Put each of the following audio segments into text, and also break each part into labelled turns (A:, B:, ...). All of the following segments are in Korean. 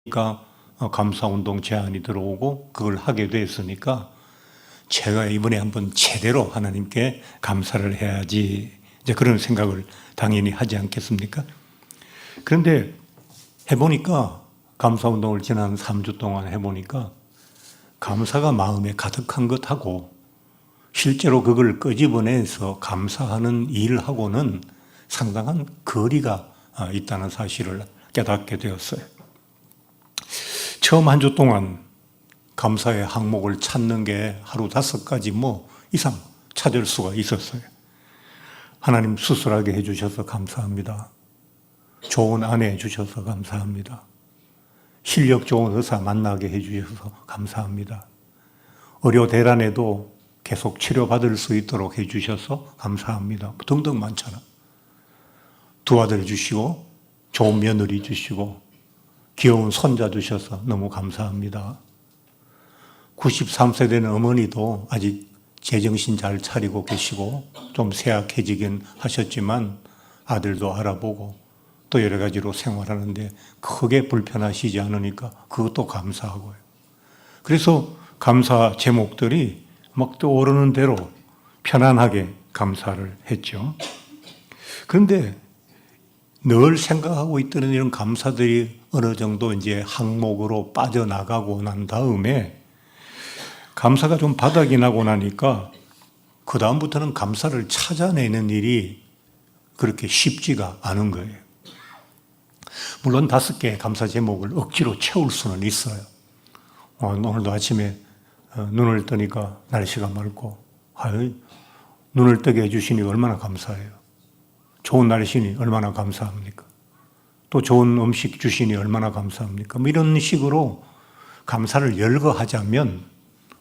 A: 그러니까 감사운동 제안이 들어오고 그걸 하게 됐으니까 제가 이번에 한번 제대로 하나님께 감사를 해야지, 이제 그런 생각을 당연히 하지 않겠습니까? 그런데 해보니까, 감사운동을 지난 3주 동안 해보니까 감사가 마음에 가득한 것하고 실제로 그걸 끄집어내서 감사하는 일하고는 상당한 거리가 있다는 사실을 깨닫게 되었어요. 처음 한 주 동안 감사의 항목을 찾는 게 하루 5가지 이상 찾을 수가 있었어요. 하나님 수술하게 해주셔서 감사합니다. 좋은 아내 주셔서 감사합니다. 실력 좋은 의사 만나게 해주셔서 감사합니다. 의료 대란에도 계속 치료받을 수 있도록 해주셔서 감사합니다. 등등 많잖아. 두 아들 주시고 좋은 며느리 주시고 귀여운 손자 주셔서 너무 감사합니다. 93세 된 어머니도 아직 제정신 잘 차리고 계시고 좀 쇠약해지긴 하셨지만 아들도 알아보고 또 여러 가지로 생활하는데 크게 불편하시지 않으니까 그것도 감사하고요. 그래서 감사 제목들이 막 떠오르는 대로 편안하게 감사를 했죠. 그런데 늘 생각하고 있던 이런 감사들이 어느 정도 이제 항목으로 빠져나가고 난 다음에 감사가 좀 바닥이 나고 나니까 그 다음부터는 감사를 찾아내는 일이 그렇게 쉽지가 않은 거예요. 물론 5개의 감사 제목을 억지로 채울 수는 있어요. 오늘도 아침에 눈을 뜨니까 날씨가 맑고, 눈을 뜨게 해주시니 얼마나 감사해요. 좋은 날씨니 얼마나 감사합니까? 또 좋은 음식 주시니 얼마나 감사합니까? 이런 식으로 감사를 열거하자면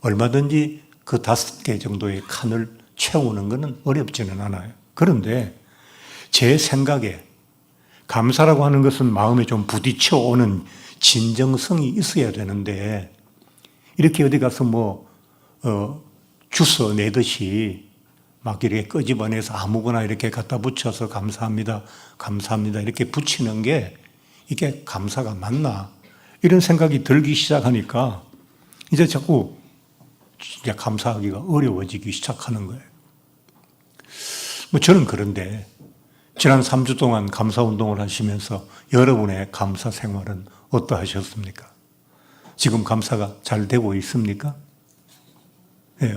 A: 얼마든지 그 5개 정도의 칸을 채우는 것은 어렵지는 않아요. 그런데 제 생각에 감사라고 하는 것은 마음에 좀 부딪혀 오는 진정성이 있어야 되는데, 이렇게 어디 가서 주워 내듯이 막 이렇게 끄집어내서 아무거나 이렇게 갖다 붙여서 감사합니다, 감사합니다 이렇게 붙이는 게 이게 감사가 맞나? 이런 생각이 들기 시작하니까 이제 자꾸 진짜 감사하기가 어려워지기 시작하는 거예요. 저는 그런데 지난 3주 동안 감사운동을 하시면서 여러분의 감사 생활은 어떠하셨습니까? 지금 감사가 잘 되고 있습니까? 네.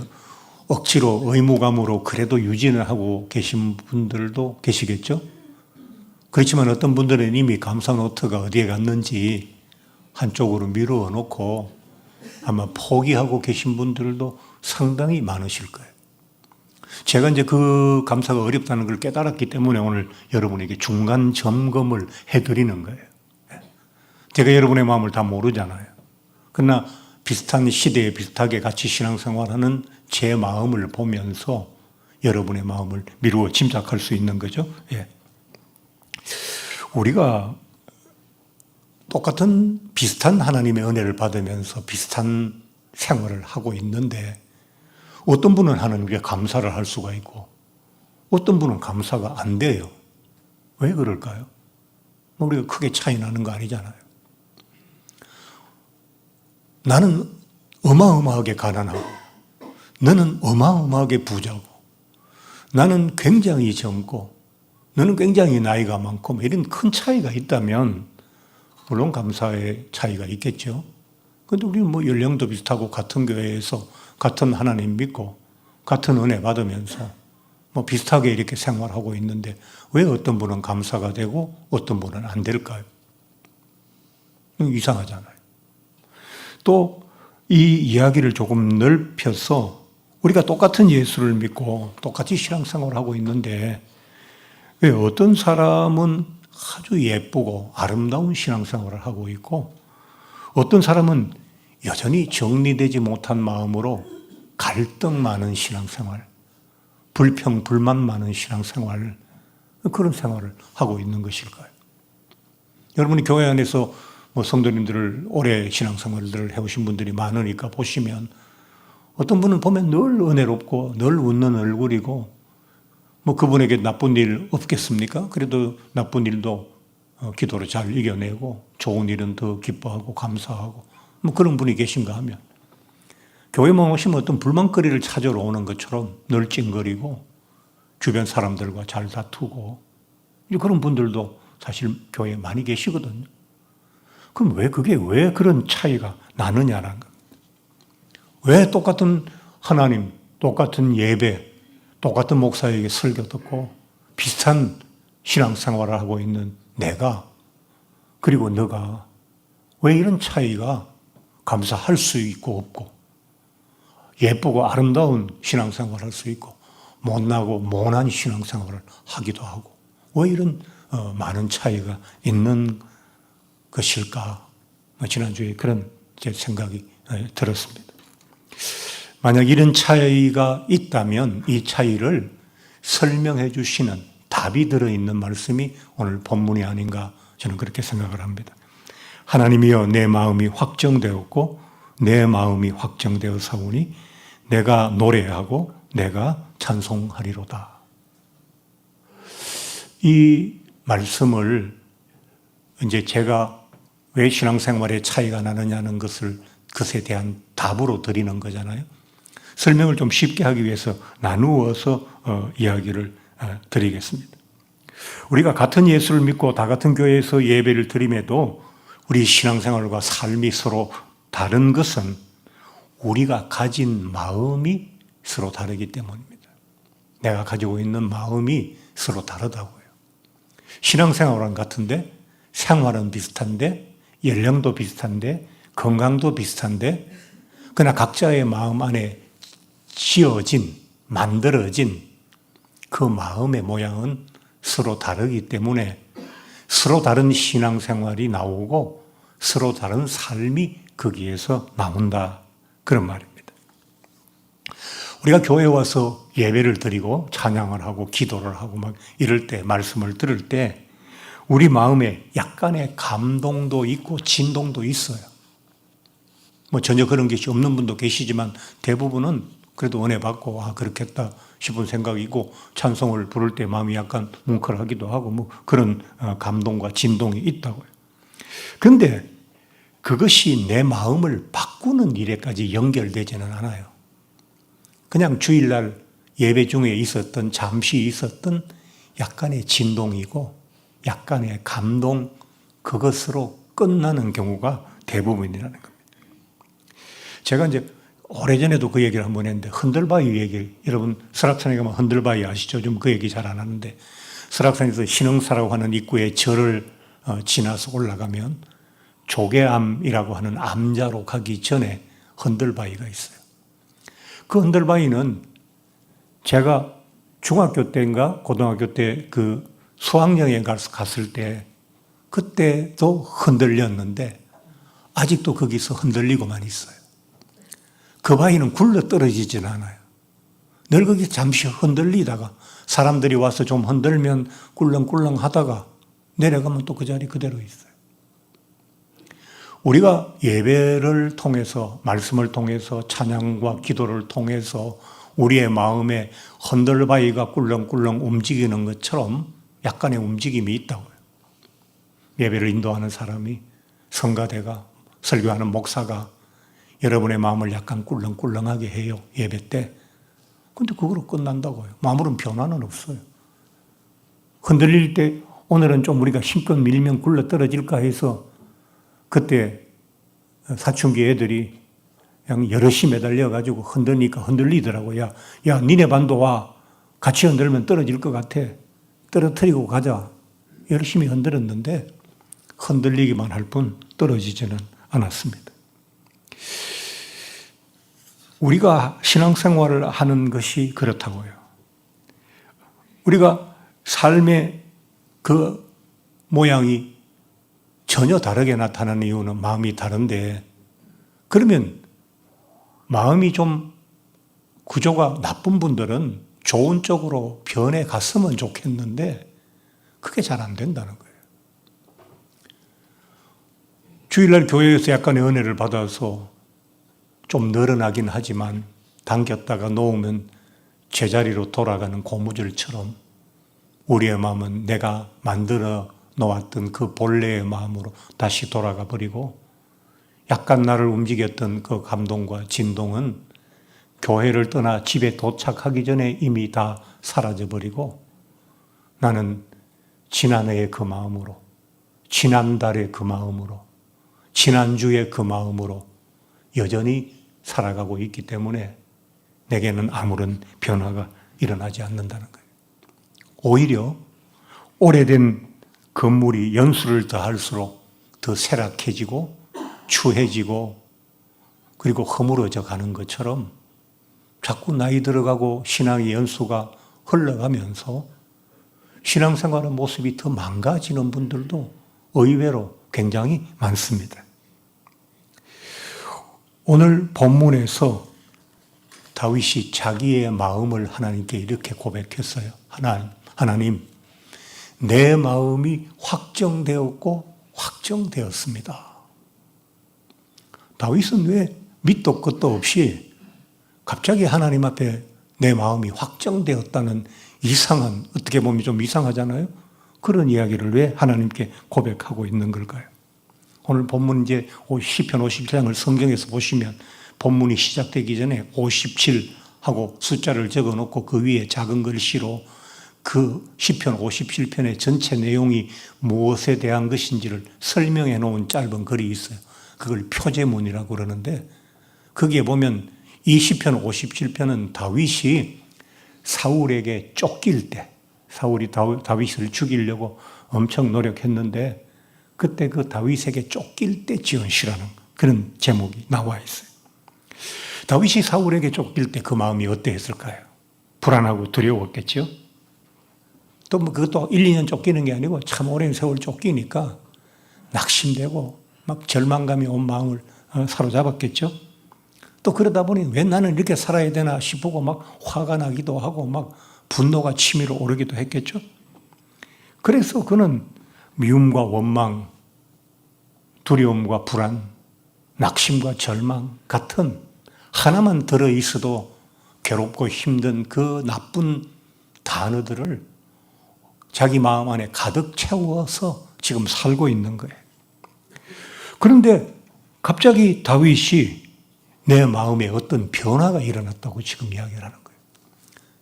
A: 억지로 의무감으로 그래도 유지를 하고 계신 분들도 계시겠죠? 그렇지만 어떤 분들은 이미 감사 노트가 어디에 갔는지 한쪽으로 미루어 놓고 아마 포기하고 계신 분들도 상당히 많으실 거예요. 제가 이제 그 감사가 어렵다는 걸 깨달았기 때문에 오늘 여러분에게 중간 점검을 해드리는 거예요. 제가 여러분의 마음을 다 모르잖아요. 그러나 비슷한 시대에 비슷하게 같이 신앙생활하는 제 마음을 보면서 여러분의 마음을 미루어 짐작할 수 있는 거죠. 예. 우리가 똑같은 비슷한 하나님의 은혜를 받으면서 비슷한 생활을 하고 있는데 어떤 분은 하나님께 감사를 할 수가 있고 어떤 분은 감사가 안 돼요. 왜 그럴까요? 우리가 크게 차이 나는 거 아니잖아요. 나는 어마어마하게 가난하고 너는 어마어마하게 부자고 나는 굉장히 젊고 너는 굉장히 나이가 많고 이런 큰 차이가 있다면 물론 감사의 차이가 있겠죠. 그런데 우리는 연령도 비슷하고 같은 교회에서 같은 하나님 믿고 같은 은혜 받으면서 비슷하게 이렇게 생활하고 있는데 왜 어떤 분은 감사가 되고 어떤 분은 안 될까요? 이상하잖아요. 또 이 이야기를 조금 넓혀서 우리가 똑같은 예수를 믿고 똑같이 신앙생활을 하고 있는데 왜 어떤 사람은 아주 예쁘고 아름다운 신앙생활을 하고 있고 어떤 사람은 여전히 정리되지 못한 마음으로 갈등 많은 신앙생활, 불평, 불만 많은 신앙생활, 그런 생활을 하고 있는 것일까요? 여러분이 교회 안에서 성도님들을 오래 신앙생활을 해오신 분들이 많으니까 보시면 어떤 분은 보면 늘 은혜롭고 늘 웃는 얼굴이고 그분에게 나쁜 일 없겠습니까? 그래도 나쁜 일도 기도로 잘 이겨내고 좋은 일은 더 기뻐하고 감사하고 뭐 그런 분이 계신가 하면 교회만 오시면 어떤 불만거리를 찾으러 오는 것처럼 늘 찡거리고 주변 사람들과 잘 다투고 그런 분들도 사실 교회에 많이 계시거든요. 그럼 그게 왜 그런 차이가 나느냐라는 겁니다. 왜 똑같은 하나님, 똑같은 예배, 똑같은 목사에게 설교 듣고 비슷한 신앙생활을 하고 있는 내가 그리고 너가 왜 이런 차이가 감사할 수 있고 없고 예쁘고 아름다운 신앙생활을 할 수 있고 못나고 모난 신앙생활을 하기도 하고 왜 이런 많은 차이가 있는 것일까? 지난주에 그런 제 생각이 들었습니다. 만약 이런 차이가 있다면 이 차이를 설명해 주시는 답이 들어있는 말씀이 오늘 본문이 아닌가 저는 그렇게 생각을 합니다. 하나님이여 내 마음이 확정되었고 내 마음이 확정되어서오니 내가 노래하고 내가 찬송하리로다. 이 말씀을 이제 제가 왜 신앙생활에 차이가 나느냐는 것에 대한 답으로 드리는 거잖아요. 설명을 좀 쉽게 하기 위해서 나누어서 이야기를 드리겠습니다. 우리가 같은 예수를 믿고 다 같은 교회에서 예배를 드림에도 우리 신앙생활과 삶이 서로 다른 것은 우리가 가진 마음이 서로 다르기 때문입니다. 내가 가지고 있는 마음이 서로 다르다고요. 신앙생활은 같은데 생활은 비슷한데 연령도 비슷한데 건강도 비슷한데 그러나 각자의 마음 안에 만들어진 그 마음의 모양은 서로 다르기 때문에 서로 다른 신앙생활이 나오고 서로 다른 삶이 거기에서 나온다. 그런 말입니다. 우리가 교회에 와서 예배를 드리고 찬양을 하고 기도를 하고 막 이럴 때 말씀을 들을 때 우리 마음에 약간의 감동도 있고 진동도 있어요. 뭐 전혀 그런 것이 없는 분도 계시지만 대부분은 그래도 은혜 받고 그렇겠다 싶은 생각이고 찬송을 부를 때 마음이 약간 뭉클하기도 하고 뭐 그런 감동과 진동이 있다고요. 그런데 그것이 내 마음을 바꾸는 일에까지 연결되지는 않아요. 그냥 주일날 예배 중에 잠시 있었던 약간의 진동이고 약간의 감동 그것으로 끝나는 경우가 대부분이라는 겁니다. 제가 이제 오래전에도 그 얘기를 한번 했는데 흔들바위 얘기, 여러분 설악산에 가면 흔들바위 아시죠? 좀 그 얘기 잘 안 하는데 설악산에서 신흥사라고 하는 입구에 절을 지나서 올라가면 조개암이라고 하는 암자로 가기 전에 흔들바위가 있어요. 그 흔들바위는 제가 중학교 때인가 고등학교 때 그 수학여행 갔을 때 그때도 흔들렸는데 아직도 거기서 흔들리고만 있어요. 그 바위는 굴러 떨어지진 않아요. 늘 거기서 잠시 흔들리다가 사람들이 와서 좀 흔들면 꿀렁꿀렁 하다가 내려가면 또 그 자리 그대로 있어요. 우리가 예배를 통해서 말씀을 통해서 찬양과 기도를 통해서 우리의 마음에 흔들바위가 꿀렁꿀렁 움직이는 것처럼 약간의 움직임이 있다고요. 예배를 인도하는 사람이 성가대가 설교하는 목사가 여러분의 마음을 약간 꿀렁꿀렁하게 해요. 예배 때. 근데 그거로 끝난다고요. 아무런 변화는 없어요. 흔들릴 때 오늘은 좀 우리가 힘껏 밀면 굴러 떨어질까 해서 그때 사춘기 애들이 그냥 여럿이 매달려가지고 흔드니까 흔들리더라고. 야, 니네 반도 와. 같이 흔들면 떨어질 것 같아. 떨어뜨리고 가자. 열심히 흔들었는데 흔들리기만 할 뿐 떨어지지는 않았습니다. 우리가 신앙생활을 하는 것이 그렇다고요. 우리가 삶의 그 모양이 전혀 다르게 나타나는 이유는 마음이 다른데 그러면 마음이 좀 구조가 나쁜 분들은 좋은 쪽으로 변해 갔으면 좋겠는데 그게 잘 안 된다는 거예요. 주일날 교회에서 약간의 은혜를 받아서 좀 늘어나긴 하지만 당겼다가 놓으면 제자리로 돌아가는 고무줄처럼 우리의 마음은 내가 만들어 놓았던 그 본래의 마음으로 다시 돌아가 버리고, 약간 나를 움직였던 그 감동과 진동은 교회를 떠나 집에 도착하기 전에 이미 다 사라져 버리고, 나는 지난해의 그 마음으로, 지난달의 그 마음으로, 지난주의 그 마음으로 여전히 살아가고 있기 때문에 내게는 아무런 변화가 일어나지 않는다는 거예요. 오히려 오래된 건물이 연수를 더할수록 더 쇠락해지고 추해지고 그리고 허물어져 가는 것처럼 자꾸 나이 들어가고 신앙의 연수가 흘러가면서 신앙생활의 모습이 더 망가지는 분들도 의외로 굉장히 많습니다. 오늘 본문에서 다윗이 자기의 마음을 하나님께 이렇게 고백했어요. 하나님, 내 마음이 확정되었고 확정되었습니다. 다윗은 왜 밑도 끝도 없이 갑자기 하나님 앞에 내 마음이 확정되었다는 이상한, 어떻게 보면 좀 이상하잖아요. 그런 이야기를 왜 하나님께 고백하고 있는 걸까요? 오늘 본문 이제 시편 57장을 성경에서 보시면 본문이 시작되기 전에 57하고 숫자를 적어놓고 그 위에 작은 글씨로 그 시편 57편의 전체 내용이 무엇에 대한 것인지를 설명해 놓은 짧은 글이 있어요. 그걸 표제문이라고 그러는데, 거기에 보면 이 시편 57편은 다윗이 사울에게 쫓길 때, 사울이 다윗을 죽이려고 엄청 노력했는데 그때 그 다윗에게 쫓길 때 지은 시라는 그런 제목이 나와 있어요. 다윗이 사울에게 쫓길 때 그 마음이 어땠을까요? 불안하고 두려웠겠죠? 또 뭐 그것도 1, 2년 쫓기는 게 아니고 참 오랜 세월 쫓기니까 낙심되고 막 절망감이 온 마음을 사로잡았겠죠? 또 그러다 보니 왜 나는 이렇게 살아야 되나 싶고 막 화가 나기도 하고 막 분노가 치밀어 오르기도 했겠죠? 그래서 그는 미움과 원망, 두려움과 불안, 낙심과 절망 같은 하나만 들어있어도 괴롭고 힘든 그 나쁜 단어들을 자기 마음 안에 가득 채워서 지금 살고 있는 거예요. 그런데 갑자기 다윗이 내 마음에 어떤 변화가 일어났다고 지금 이야기를 하는 거예요.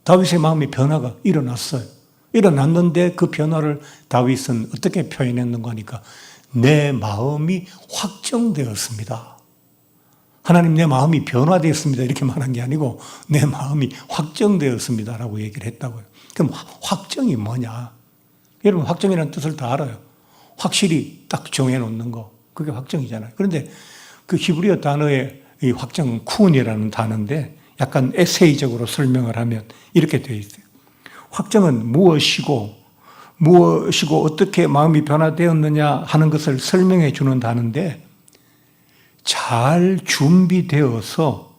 A: 다윗의 마음에 변화가 일어났어요. 일어났는데 그 변화를 다윗은 어떻게 표현했는가 하니까 내 마음이 확정되었습니다. 하나님, 내 마음이 변화되었습니다. 이렇게 말한 게 아니고 내 마음이 확정되었습니다 라고 얘기를 했다고요. 그럼 확정이 뭐냐? 여러분, 확정이라는 뜻을 다 알아요. 확실히 딱 정해놓는 거, 그게 확정이잖아요. 그런데 그 히브리어 단어의 이 확정은 쿤이라는 단어인데 약간 에세이적으로 설명을 하면 이렇게 되어 있어요. 확정은 무엇이고 어떻게 마음이 변화되었느냐 하는 것을 설명해 주는 단어인데, 잘 준비되어서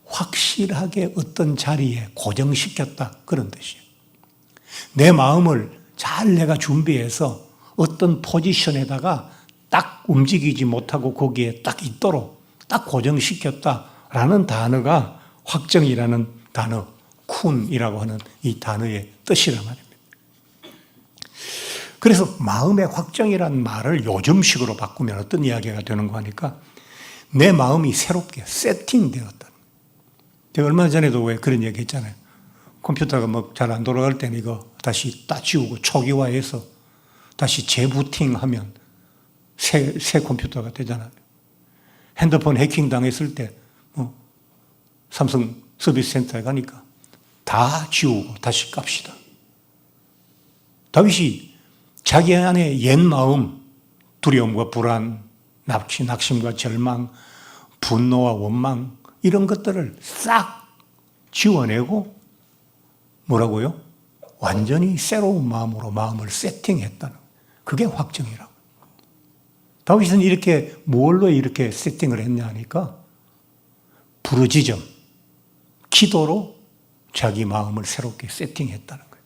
A: 확실하게 어떤 자리에 고정시켰다, 그런 뜻이에요. 내 마음을 잘 내가 준비해서 어떤 포지션에다가 딱 움직이지 못하고 거기에 딱 있도록 딱 고정시켰다라는 단어가 확정이라는 단어, 쿤이라고 하는 이 단어의 뜻이란 말입니다. 그래서 마음의 확정이라는 말을 요즘식으로 바꾸면 어떤 이야기가 되는가 하니까 내 마음이 새롭게 세팅되었다. 제가 얼마 전에도 왜 그런 얘기 했잖아요. 컴퓨터가 뭐 잘 안 돌아갈 때는 이거 다시 따지우고 초기화해서 다시 재부팅하면 새 컴퓨터가 되잖아요. 핸드폰 해킹 당했을 때 삼성 서비스 센터에 가니까 다 지우고 다시 깝시다. 다윗이 자기 안에 옛 마음, 두려움과 불안, 낙심과 절망, 분노와 원망, 이런 것들을 싹 지워내고 뭐라고요? 완전히 새로운 마음으로 마음을 세팅했다는, 그게 확정이라고. 다윗은 이렇게 뭘로 이렇게 세팅을 했냐 하니까 부르짖음, 기도로 자기 마음을 새롭게 세팅했다는 거예요.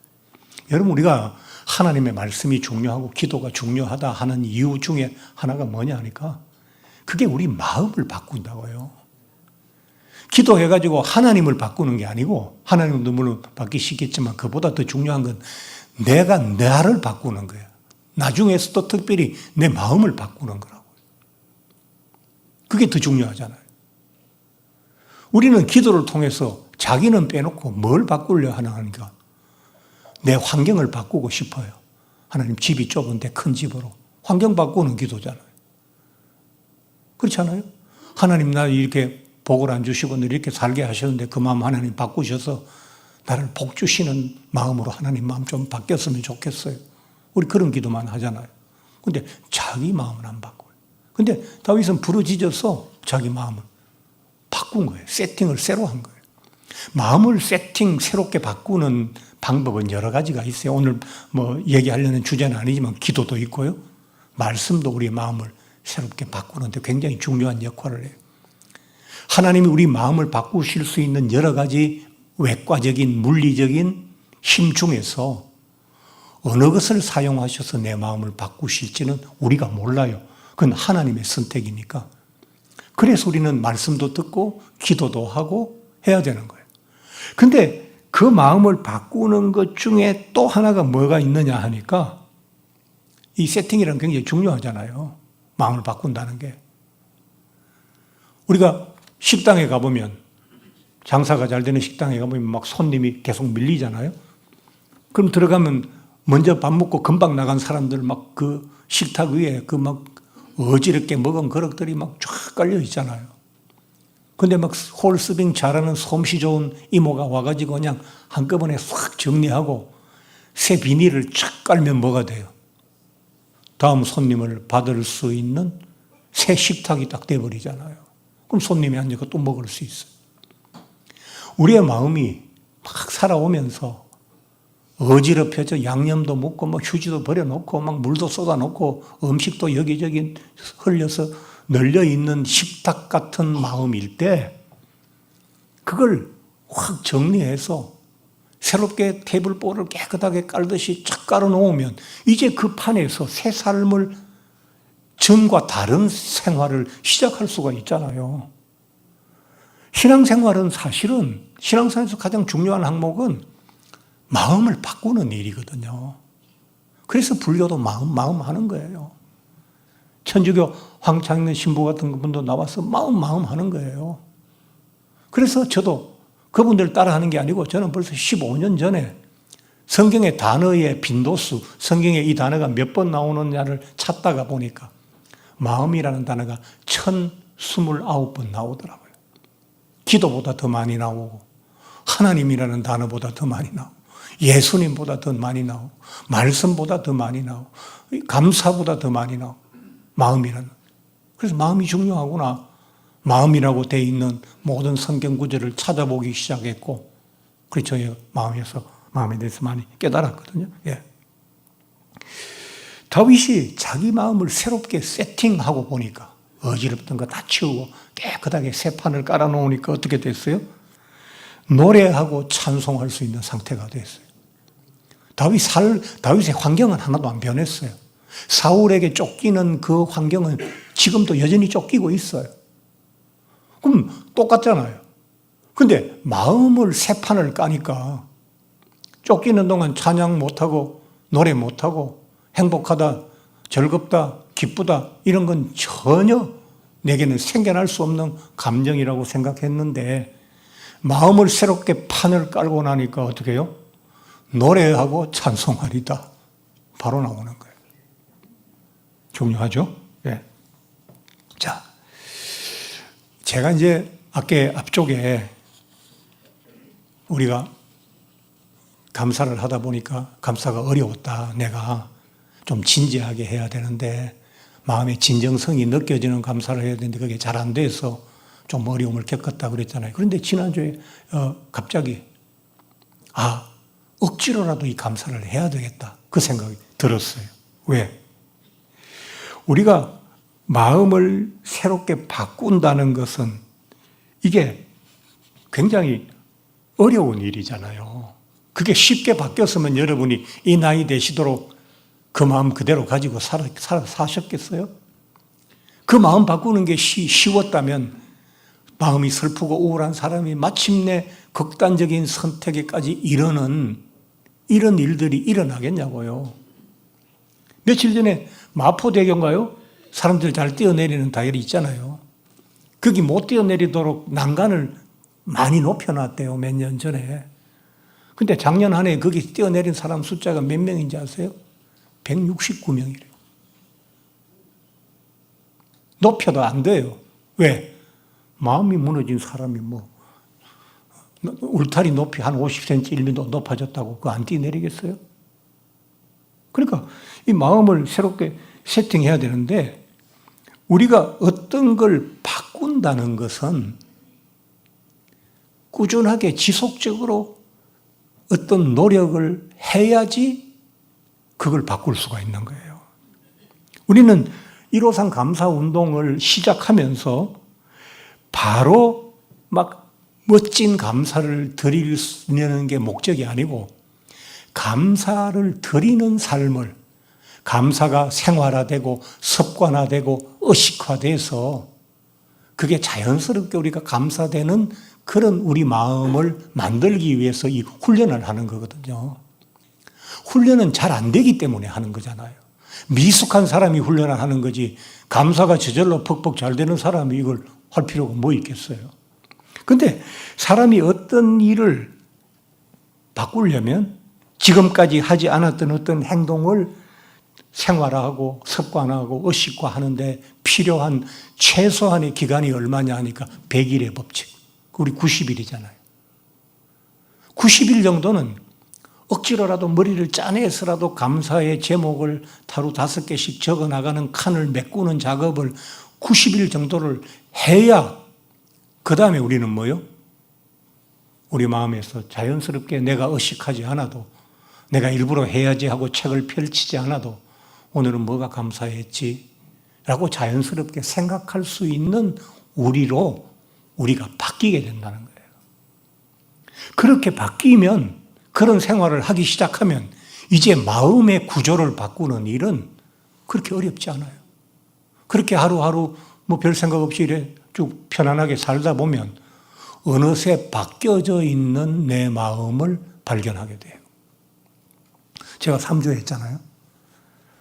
A: 여러분, 우리가 하나님의 말씀이 중요하고 기도가 중요하다 하는 이유 중에 하나가 뭐냐 하니까 그게 우리 마음을 바꾼다고요. 기도해가지고 하나님을 바꾸는 게 아니고, 하나님도 물론 바뀌시겠지만 그보다 더 중요한 건 내가 나를 바꾸는 거예요. 나중에서도 특별히 내 마음을 바꾸는 거라고요. 그게 더 중요하잖아요. 우리는 기도를 통해서 자기는 빼놓고 뭘 바꾸려 하니까 내 환경을 바꾸고 싶어요. 하나님 집이 좁은데 큰 집으로. 환경 바꾸는 기도잖아요. 그렇지 않아요? 하나님 나 이렇게 복을 안 주시고 이렇게 살게 하셨는데 그 마음 하나님 바꾸셔서 나를 복 주시는 마음으로 하나님 마음 좀 바뀌었으면 좋겠어요. 우리 그런 기도만 하잖아요. 근데 자기 마음은 안 바꿔요. 근데 다윗은 부르짖어서 자기 마음을 바꾼 거예요. 세팅을 새로 한 거예요. 마음을 새롭게 바꾸는 방법은 여러 가지가 있어요. 오늘 뭐 얘기하려는 주제는 아니지만 기도도 있고요. 말씀도 우리의 마음을 새롭게 바꾸는데 굉장히 중요한 역할을 해요. 하나님이 우리 마음을 바꾸실 수 있는 여러 가지 외과적인 물리적인 힘 중에서 어느 것을 사용하셔서 내 마음을 바꾸실지는 우리가 몰라요. 그건 하나님의 선택이니까. 그래서 우리는 말씀도 듣고 기도도 하고 해야 되는 거예요. 근데 그 마음을 바꾸는 것 중에 또 하나가 뭐가 있느냐 하니까 이 세팅이란 굉장히 중요하잖아요. 마음을 바꾼다는 게. 우리가 식당에 가보면 장사가 잘 되는 식당에 가보면 막 손님이 계속 밀리잖아요. 그럼 들어가면 먼저 밥 먹고 금방 나간 사람들 막 그 식탁 위에 그 막 어지럽게 먹은 그릇들이 막 쫙 깔려 있잖아요. 근데 막 홀서빙 잘하는 솜씨 좋은 이모가 와가지고 그냥 한꺼번에 싹 정리하고 새 비닐을 쫙 깔면 뭐가 돼요? 다음 손님을 받을 수 있는 새 식탁이 딱 돼버리잖아요. 그럼 손님이 앉아서 또 먹을 수 있어요. 우리의 마음이 막 살아오면서 어지럽혀져 양념도 먹고 막 휴지도 버려놓고 막 물도 쏟아놓고 음식도 여기저기 흘려서 널려있는 식탁 같은 마음일 때 그걸 확 정리해서 새롭게 테이블보를 깨끗하게 깔듯이 쫙 깔아놓으면 이제 그 판에서 새 삶을 전과 다른 생활을 시작할 수가 있잖아요. 신앙생활은 사실은 신앙생활에서 가장 중요한 항목은 마음을 바꾸는 일이거든요. 그래서 불교도 마음 하는 거예요. 천주교 황창래 신부 같은 분도 나와서 마음 하는 거예요. 그래서 저도 그분들 따라하는 게 아니고 저는 벌써 15년 전에 성경의 단어의 빈도수, 성경에 이 단어가 몇 번 나오느냐를 찾다가 보니까 마음이라는 단어가 1029번 나오더라고요. 기도보다 더 많이 나오고 하나님이라는 단어보다 더 많이 나오고 예수님보다 더 많이 나오고 말씀보다 더 많이 나오고 감사보다 더 많이 나오고 마음이라는. 그래서 마음이 중요하구나. 마음이라고 돼 있는 모든 성경 구절을 찾아보기 시작했고 그래서 저의 마음에 대해서 많이 깨달았거든요. 예. 다윗이 자기 마음을 새롭게 세팅하고 보니까 어지럽던 거 다 치우고 깨끗하게 새 판을 깔아놓으니까 어떻게 됐어요? 노래하고 찬송할 수 있는 상태가 됐어요. 다윗의 환경은 하나도 안 변했어요. 사울에게 쫓기는 그 환경은 지금도 여전히 쫓기고 있어요. 그럼 똑같잖아요. 근데 마음을 새 판을 까니까 쫓기는 동안 찬양 못하고 노래 못하고 행복하다, 즐겁다, 기쁘다 이런 건 전혀 내게는 생겨날 수 없는 감정이라고 생각했는데 마음을 새롭게 판을 깔고 나니까 어떻게 해요? 노래하고 찬송하리다. 바로 나오는 거예요. 중요하죠? 예. 자, 제가 이제 앞쪽에 우리가 감사를 하다 보니까 감사가 어려웠다. 내가 좀 진지하게 해야 되는데 마음의 진정성이 느껴지는 감사를 해야 되는데 그게 잘 안 돼서 좀 어려움을 겪었다 그랬잖아요. 그런데 지난주에 갑자기 억지로라도 이 감사를 해야 되겠다. 그 생각이 들었어요. 왜? 우리가 마음을 새롭게 바꾼다는 것은 이게 굉장히 어려운 일이잖아요. 그게 쉽게 바뀌었으면 여러분이 이 나이 되시도록 그 마음 그대로 가지고 사셨겠어요? 그 마음 바꾸는 게 쉬웠다면 마음이 슬프고 우울한 사람이 마침내 극단적인 선택에까지 이르는 이런 일들이 일어나겠냐고요. 며칠 전에 마포대교인가요? 사람들 잘 뛰어내리는 다이얼이 있잖아요. 거기 못 뛰어내리도록 난간을 많이 높여놨대요. 몇 년 전에. 근데 작년 한 해 거기 뛰어내린 사람 숫자가 몇 명인지 아세요? 169명이래요. 높여도 안 돼요. 왜? 마음이 무너진 사람이 울타리 높이 한 50cm, 1m 높아졌다고 그거 안 뛰어내리겠어요? 그러니까 이 마음을 새롭게 세팅해야 되는데 우리가 어떤 걸 바꾼다는 것은 꾸준하게 지속적으로 어떤 노력을 해야지 그걸 바꿀 수가 있는 거예요. 우리는 153 감사 운동을 시작하면서 바로 막 멋진 감사를 드리려는 게 목적이 아니고 감사를 드리는 삶을 감사가 생활화되고 습관화되고 의식화돼서 그게 자연스럽게 우리가 감사되는 그런 우리 마음을 만들기 위해서 이 훈련을 하는 거거든요. 훈련은 잘 안 되기 때문에 하는 거잖아요. 미숙한 사람이 훈련을 하는 거지 감사가 저절로 퍽퍽 잘 되는 사람이 이걸 할 필요가 뭐 있겠어요. 근데 사람이 어떤 일을 바꾸려면 지금까지 하지 않았던 어떤 행동을 생활화하고 습관화하고 의식화하는데 필요한 최소한의 기간이 얼마냐 하니까 100일의 법칙. 우리 90일이잖아요. 90일 정도는 억지로라도 머리를 짜내서라도 감사의 제목을 하루 5개씩 적어나가는 칸을 메꾸는 작업을 90일 정도를 해야 그 다음에 우리는 뭐요? 우리 마음에서 자연스럽게 내가 의식하지 않아도 내가 일부러 해야지 하고 책을 펼치지 않아도 오늘은 뭐가 감사했지? 라고 자연스럽게 생각할 수 있는 우리로 우리가 바뀌게 된다는 거예요. 그렇게 바뀌면 그런 생활을 하기 시작하면 이제 마음의 구조를 바꾸는 일은 그렇게 어렵지 않아요. 그렇게 하루하루 별 생각 없이 이래 쭉 편안하게 살다 보면 어느새 바뀌어져 있는 내 마음을 발견하게 돼요. 제가 3주 했잖아요.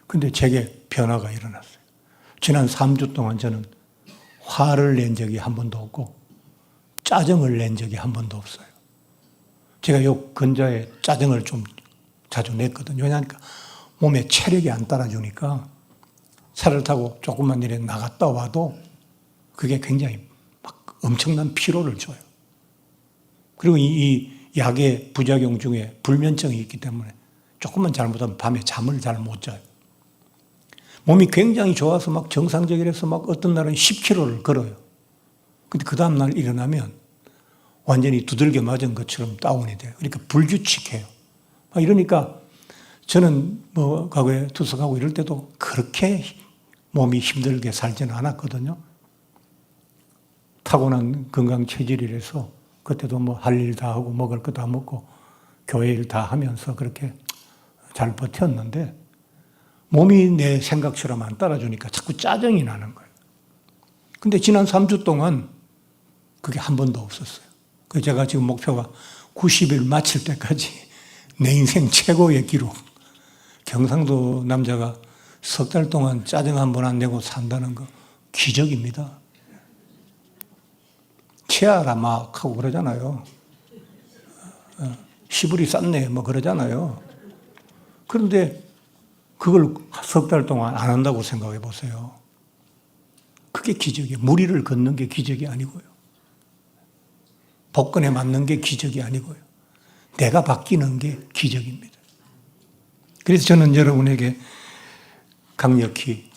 A: 근데 제게 변화가 일어났어요. 지난 3주 동안 저는 화를 낸 적이 한 번도 없고 짜증을 낸 적이 한 번도 없어요. 제가 요 근자에 짜증을 좀 자주 냈거든요. 왜냐하니까 몸에 체력이 안 따라주니까 차를 타고 조금만 일에 나갔다 와도 그게 굉장히 막 엄청난 피로를 줘요. 그리고 이 약의 부작용 중에 불면증이 있기 때문에 조금만 잘못하면 밤에 잠을 잘 못 자요. 몸이 굉장히 좋아서 막 정상적이라서 막 어떤 날은 10km를 걸어요. 근데 그 다음날 일어나면 완전히 두들겨 맞은 것처럼 다운이 돼요. 그러니까 불규칙해요. 이러니까 저는 과거에 투석하고 이럴 때도 그렇게 몸이 힘들게 살지는 않았거든요. 타고난 건강 체질이라서 그때도 할 일 다 하고 먹을 거 다 먹고 교회 일 다 하면서 그렇게 잘 버텼는데 몸이 내 생각처럼 안 따라주니까 자꾸 짜증이 나는 거예요. 근데 지난 3주 동안 그게 한 번도 없었어요. 그래서 제가 지금 목표가 90일 마칠 때까지 내 인생 최고의 기록. 경상도 남자가 석 달 동안 짜증 한 번 안 내고 산다는 거 기적입니다. 치아라 막 하고 그러잖아요. 시부리 쌌네 그러잖아요. 그런데 그걸 석 달 동안 안 한다고 생각해 보세요. 그게 기적이에요. 무리를 걷는 게 기적이 아니고요. 복권에 맞는 게 기적이 아니고요. 내가 바뀌는 게 기적입니다. 그래서 저는 여러분에게 강력히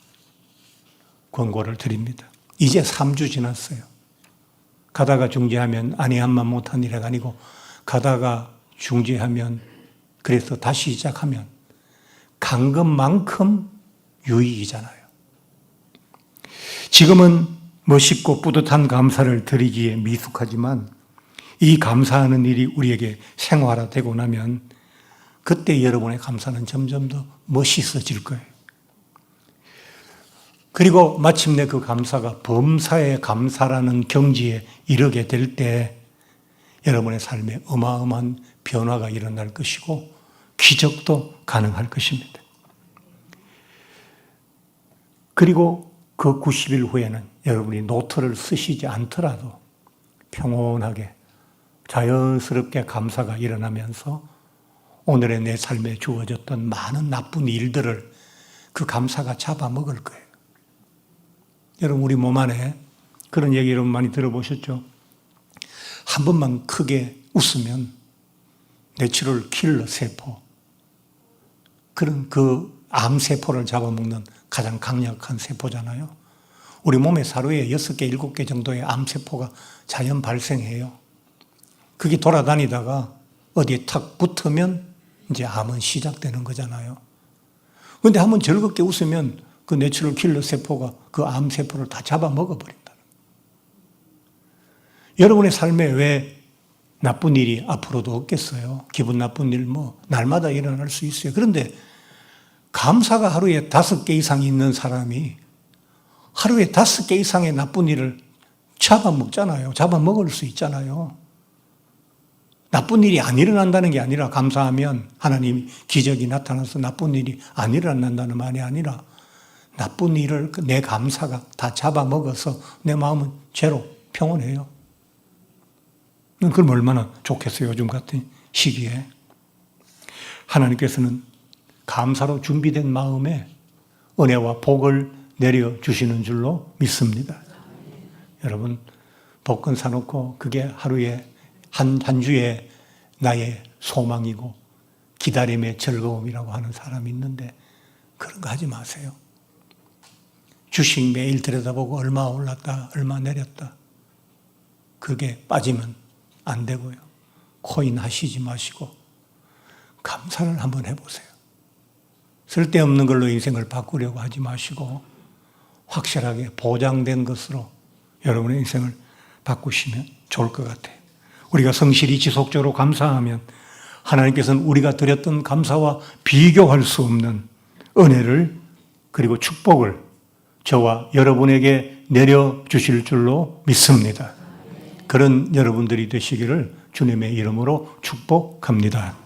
A: 권고를 드립니다. 이제 3주 지났어요. 가다가 중지하면 아니한만 못한 일이 아니고 가다가 중지하면 그래서 다시 시작하면 간 것만큼 유익이잖아요. 지금은 멋있고 뿌듯한 감사를 드리기에 미숙하지만 이 감사하는 일이 우리에게 생활화되고 나면 그때 여러분의 감사는 점점 더 멋있어질 거예요. 그리고 마침내 그 감사가 범사의 감사라는 경지에 이르게 될 때 여러분의 삶에 어마어마한 변화가 일어날 것이고 기적도 가능할 것입니다. 그리고 그 90일 후에는 여러분이 노트를 쓰시지 않더라도 평온하게 자연스럽게 감사가 일어나면서 오늘의 내 삶에 주어졌던 많은 나쁜 일들을 그 감사가 잡아먹을 거예요. 여러분, 우리 몸 안에 그런 얘기 여러분 많이 들어보셨죠? 한 번만 크게 웃으면 내추럴 킬러 세포, 그런 그 암세포를 잡아먹는 가장 강력한 세포잖아요. 우리 몸에 하루에 6개, 7개 정도의 암세포가 자연 발생해요. 그게 돌아다니다가 어디에 탁 붙으면 이제 암은 시작되는 거잖아요. 그런데 한번 즐겁게 웃으면 그 내추럴 킬러 세포가 그 암세포를 다 잡아먹어버린다. 여러분의 삶에 왜 나쁜 일이 앞으로도 없겠어요? 기분 나쁜 일 날마다 일어날 수 있어요. 그런데 감사가 하루에 5개 이상 있는 사람이 하루에 5개 이상의 나쁜 일을 잡아먹잖아요. 잡아먹을 수 있잖아요. 나쁜 일이 안 일어난다는 게 아니라 감사하면 하나님이 기적이 나타나서 나쁜 일이 안 일어난다는 말이 아니라 나쁜 일을 내 감사가 다 잡아먹어서 내 마음은 죄로 평온해요. 그럼 얼마나 좋겠어요. 요즘 같은 시기에. 하나님께서는 감사로 준비된 마음에 은혜와 복을 내려주시는 줄로 믿습니다. 여러분, 복권 사놓고 그게 하루에 한 주에 나의 소망이고 기다림의 즐거움이라고 하는 사람이 있는데 그런 거 하지 마세요. 주식 매일 들여다보고 얼마 올랐다, 얼마 내렸다. 그게 빠지면 안 되고요. 코인 하시지 마시고 감사를 한번 해보세요. 쓸데없는 걸로 인생을 바꾸려고 하지 마시고 확실하게 보장된 것으로 여러분의 인생을 바꾸시면 좋을 것 같아요. 우리가 성실히 지속적으로 감사하면 하나님께서는 우리가 드렸던 감사와 비교할 수 없는 은혜를 그리고 축복을 저와 여러분에게 내려주실 줄로 믿습니다. 그런 여러분들이 되시기를 주님의 이름으로 축복합니다.